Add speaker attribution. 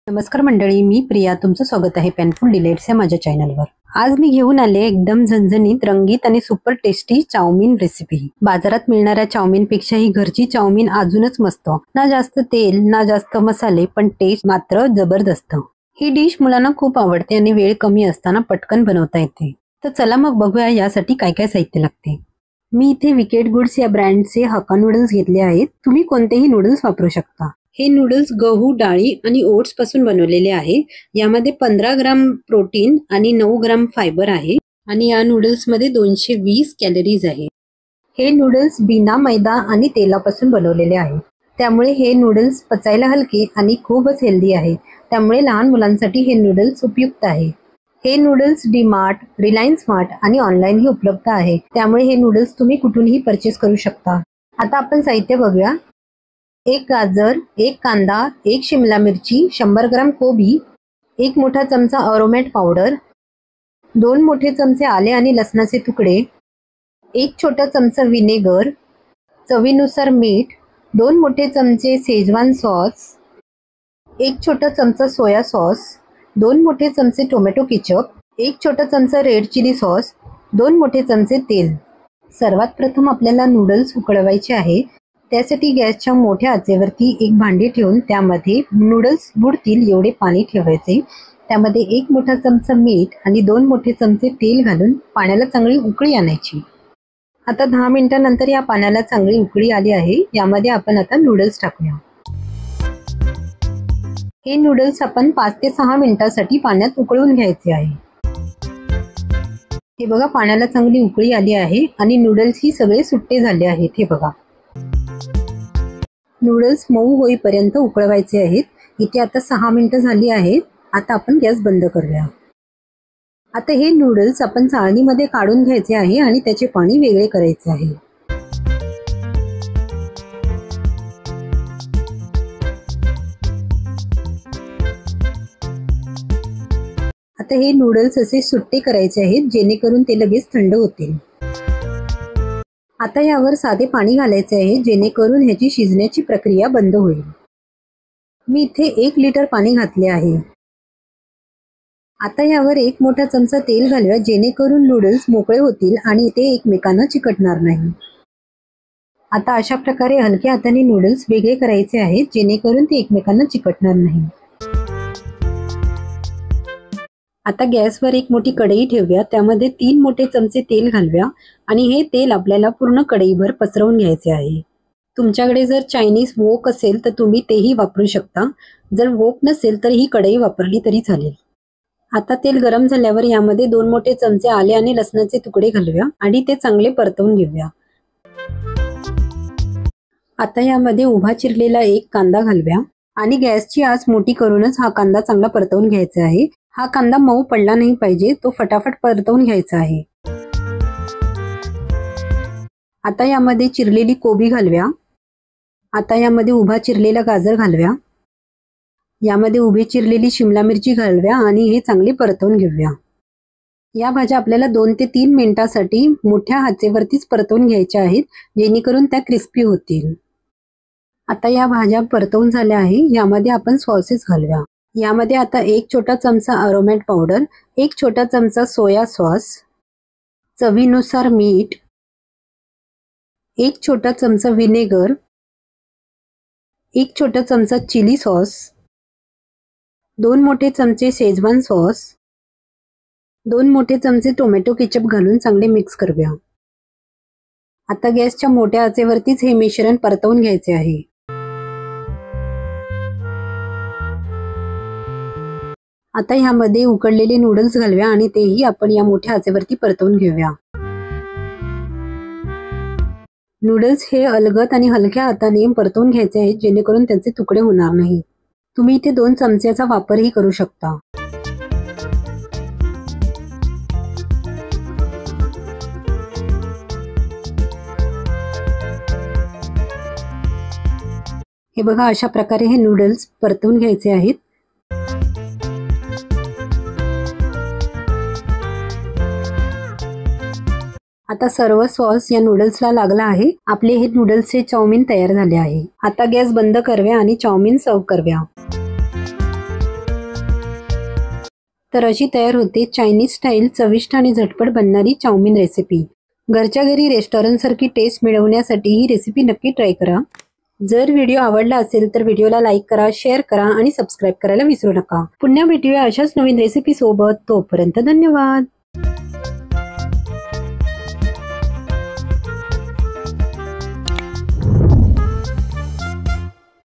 Speaker 1: नमस्कार मंडळी, मी प्रिया. तुमचं स्वागत आहे पॅनफुल डिलेट्स या माझ्या चॅनलवर. आज मी घेऊन आले एकदम झणझणीत, रंगीत आणि सुपर टेस्टी चाऊमिन रेसिपी. बाजारात मिळणाऱ्या चाऊमिन पेक्षा ही घरची चाऊमिन अजूनच मस्त. ना जास्त तेल ना जास्त मसाले, पण टेस्ट मात्र जबरदस्त. ही डिश मुलांना खूप आवडते आणि वेळ कमी असताना पटकन बनवता येते. तर चला मग बघूया यासाठी काय काय साहित्य लागते. मी इथे विकेट गुड्स या ब्रँडचे हक्का नूडल्स घेतले आहेत. तुम्ही कोणतेही नूडल्स वापरू शकता. हे नूडल्स गहू, डाळी आणि ओट्स पासून बनवलेले आहे. यामध्ये 15 ग्राम प्रोटीन आणि 9 ग्राम फायबर आहे आणि या नूडल्स मध्ये 220 कॅलरीज आहे. हे नूडल्स बिना मैदा आणि तेलापासून बनवलेले आहे. त्यामुळे हे नूडल्स पचायला हलके आणि खूपच हेल्दी आहे. त्यामुळे लहान मुलांसाठी हे नूडल्स उपयुक्त आहे. हे नूडल्स डीमार्ट, रिलायन्स मार्ट आणि ऑनलाईनही उपलब्ध आहे. त्यामुळे हे नूडल्स तुम्ही कुठूनही परचेस करू शकता. आता आपण साहित्य बघूया. 1 गाजर, 1 कांदा, 1 शिमला मिरची, 100 ग्राम कोबी, 1 मोठा चमचा अरोमॅट पावडर, 2 मोठे चमचे आले आणि लसणाचे तुकडे, 1 छोटा चमचा विनेगर, चवीनुसार मीठ, 2 मोठे चमचे शेजवान सॉस, 1 छोटा चमचा सोया सॉस, 2 मोठे चमचे टोमॅटो केचप, 1 छोटा चमचा रेड चिली सॉस, 2 मोठे चमचे तेल. सर्वात प्रथम आपल्याला नूडल्स उकळवायचे आहे. त्यासाठी गॅसच्या मोठ्या आचेवरती एक भांडी ठेवून त्यामध्ये नूडल्स बुडतील एवढे पाणी ठेवायचे. त्यामध्ये 1 मोठा चमचा मीठ आणि 2 मोठे चमचे तेल घालून पाण्याला चांगली उकळी आणायची. आता 10 मिनिटांनंतर या पाण्याला चांगली उकळी आली आहे. यामध्ये आपण आता नूडल्स टाकूया. हे नूडल्स आपण 5 ते 6 मिनिटांसाठी पाण्यात उकळून घ्यायचे आहे. हे बघा, पाण्याला चांगली उकळी आली आहे आणि नूडल्स ही सगळे सुट्टे झाले आहेत. हे बघा, नूडल्स मऊ होईपर्यंत उकळवायचे आहेत. इथे आता 6 मिनिटं झाली आहेत. आता आपण गॅस बंद करूया. आता हे नूडल्स आपण चाळणीमध्ये काढून घ्यायचे आहे आणि त्याचे पाणी वेगळे करायचे आहे. आता हे नूडल्स असे सुट्टे करायचे आहेत जेणेकरून ते लगेच थंड होतील. आता यावर साधे पाणी घालायचे आहे जेणेकरून ह्याची शिजण्याची प्रक्रिया बंद होईल. मी इथे 1 लिटर पाणी घातले आहे. आता यावर 1 मोठा चमचा तेल घालूया जेणेकरून नूडल्स मोकळे होतील आणि ते एकमेकांना चिकटणार नाही. आता अशा प्रकारे हलक्या हाताने नूडल्स वेगळे करायचे आहेत जेणेकरून ते एकमेकांना चिकटणार नाही. आता गॅसवर एक मोठी कढई ठेवूया. त्यामध्ये 3 मोठे चमचे तेल घालूया आणि हे तेल आपल्याला पूर्ण कढईभर पसरवून घ्यायचे आहे. तुमच्याकडे जर चायनीज वोक असेल तर तुम्ही तेही वापरू शकता. जर वोक नसेल तर ही कढई वापरली तरी चालेल. आता तेल गरम झाल्यावर यामध्ये 2 मोठे चमचे आले आणि लसणाचे तुकडे घालूया आणि ते चांगले परतवून घेऊया. आता यामध्ये उभा चिरलेला 1 कांदा घालूया आणि गॅसची आच मोठी करूनच हा कांदा चांगला परतवून घ्यायचा आहे. हा कांदा मऊ पडला नाही पाहिजे, तो फटाफट परतवून घ्यायचा आहे. आता यामध्ये चिरलेली कोबी घालूया. आता यामध्ये उभा चिरलेला गाजर घालूया. यामध्ये उभी चिरलेली शिमला मिरची घालूया आणि हे चांगले परतवून घेऊया. या भाज्या आपल्याला 2 ते 3 मिनिटांसाठी मोठ्या आचेवरतीच परतवून घ्यायच्या आहेत जेणेकरून त्या क्रिस्पी होतील. आता या भाज्या परतवून झाल्या आहे. यामध्ये आपण सॉसेस घालूया. यामध्ये आता 1 छोटा चमचा अरोमॅट पावडर, 1 छोटा चमचा सोया सॉस, चवीनुसार मीठ, 1 छोटा चमचा विनेगर, 1 छोटा चमचा चिली सॉस, 2 मोठे चमचे शेजवान सॉस, 2 मोठे चमचे टोमॅटो केचप घालून चांगले मिक्स करूया. आता गॅसच्या मोठ्या आचेवरतीच हे मिश्रण परतवून घ्यायचे आहे. आता ह्यामध्ये उकडलेले नूडल्स घालूया आणि तेही आपण या मोठ्या आचेवरती परतवून घेऊया. नूडल्स हे अलगद आणि हलक्या हाताने परतवून घ्यायचे आहेत जेणेकरून त्यांचे तुकडे होणार नाही. तुम्ही इथे 2 चमच्याचा वापरही करू शकता. हे बघा, अशा प्रकारे हे नूडल्स परतवून घ्यायचे आहेत. आता सर्व सॉस या नूडल्सला लागला आहे. आपले हे नूडल्सचे चाऊमिन तयार झाले आहे. आता गॅस बंद करूया आणि चाऊमिन सर्व करूया. तर अशी तयार होते चायनीज स्टाईल चविष्ट आणि झटपट बनणारी चाऊमिन रेसिपी। घरच्या घरी रेस्टॉरंट सारखी टेस्ट मिळवण्यासाठी ही रेसिपी नक्की ट्राय करा। जर व्हिडिओ आवडला असेल तर व्हिडिओला लाईक करा, शेअर करा आणि सबस्क्राईब करायला विसरू नका। पुन्हा भेटूया अशाच नवीन रेसिपी सोबत। तोपर्यंत धन्यवाद।